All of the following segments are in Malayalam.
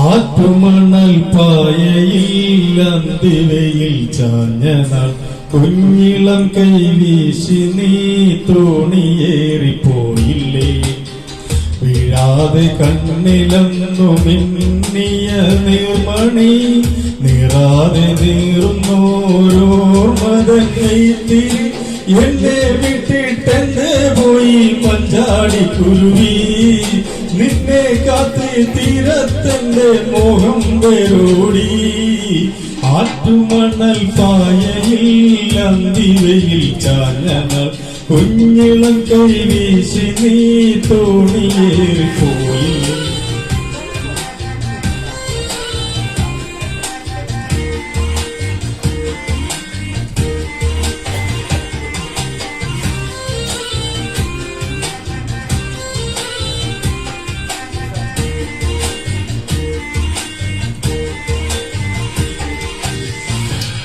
ആറ്റുമണൽ പായയിൽ അന്തിവയിൽ ചാഞ്ഞനാൾ കുഞ്ഞിളം കൈവീശി നീ തോണിയേറിപ്പോയില്ലേ. വീഴാതെ കണ്ണിലന്നു മിന്നിയ നീർമണി നിറാതെ നീറുന്നോരോർമതീ എന്നെ വിട്ടിട്ടെന്ന് പോയി മഞ്ചാടിക്കുരുവി. നിന്നെ കാത്ത് തീരത്തന്റെ മോഹം വേരോടി. ആറ്റുമണൽ പായയിൽ അന്തിവയിൽ ചാഞ്ഞനാൾ കുഞ്ഞിളം കൈവീശി നീ തോണിയേറിപ്പോയി.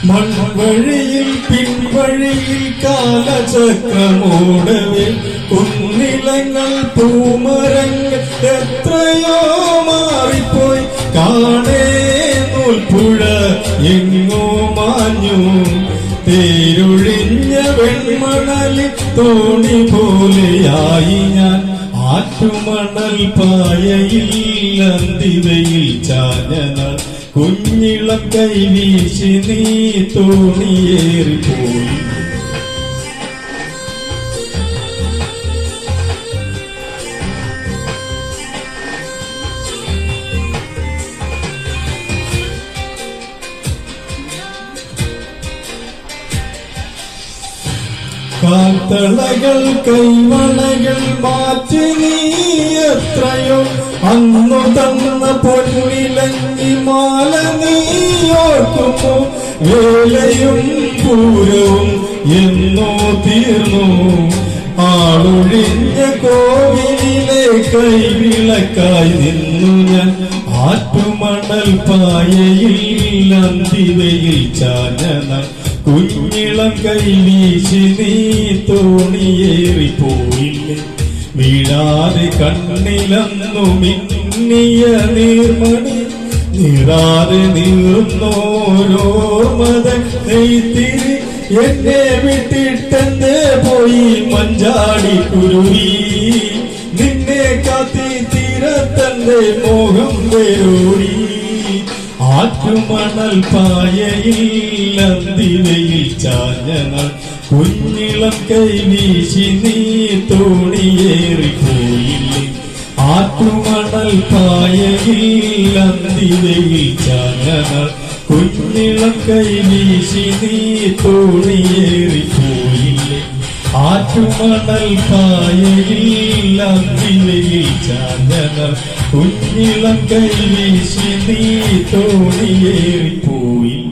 മൺവഴിയിൽ പിൻവഴിയിൽ കാലചക്രമോടവേ കുന്നിലങ്ങൾ പൂമരങ്ങൾ എത്രയോ മാറിപ്പോയി. കാണേ നൂൽപ്പുഴ എങ്ങോ മാഞ്ഞു തേരൊഴിഞ്ഞ വെൺമണലിൽ തോണി പോലെയായി ഞാൻ. ആറ്റുമണൽ പായയിൽ അന്തിവയിൽ ചാഞ്ഞനാൾ കുഞ്ഞിളം കൈവീശി നീ തോണിയേറിപ്പോയി. കാത്തളകൾ കൈവളകൾ മാറ്റി നീ എത്രയോ അന്നു തന്ന പൊന്നിലങ്ങി മാല നീ ഓർക്കുമോ. വേലയും പൂരവും എന്നോ തീർന്നു ആളൊഴിഞ്ഞ കോവിലിലെ കൈവിളക്കായി നിന്നു ഞാൻ. ആറ്റുമണൽ പായയിൽ അന്തിവയിൽ ചാഞ്ഞനാൾ കുഞ്ഞിളം കൈവീശി നീ തോണിയേറിപ്പോയില്ലേ. വീഴാതെ കണ്ണിലന്നു മിന്നിയ നീർമണി നിറാതെ നീറുന്നോരോർമതൻ നെയ്ത്തിരി എന്നെ വിട്ടിട്ടെന്ന് പോയി മഞ്ചാടിക്കുരുവി. നിന്നെ കാത്തി തീരത്തന്റെ മോഹം വേരോടി. ആറ്റുമണൽ പായയിൽ അന്തിവയിൽ ചാഞ്ഞനാൾ കുഞ്ഞിളം കൈവീശി നീ തോണിയേറിപ്പോയില്ലേ. ആറ്റുമണൽ പായയിൽ അന്തിവയിൽ ചാഞ്ഞനാൾ കുഞ്ഞിളം കൈവീശി നീ തോണിയേറിപ്പോയില്ലേ. ആറ്റുമണൽ പായയിൽ അന്തിവയിൽ ചാഞ്ഞനാൾ കുഞ്ഞിളം കൈവീശി നീ തോണിയേറിപ്പോയില്ലേ.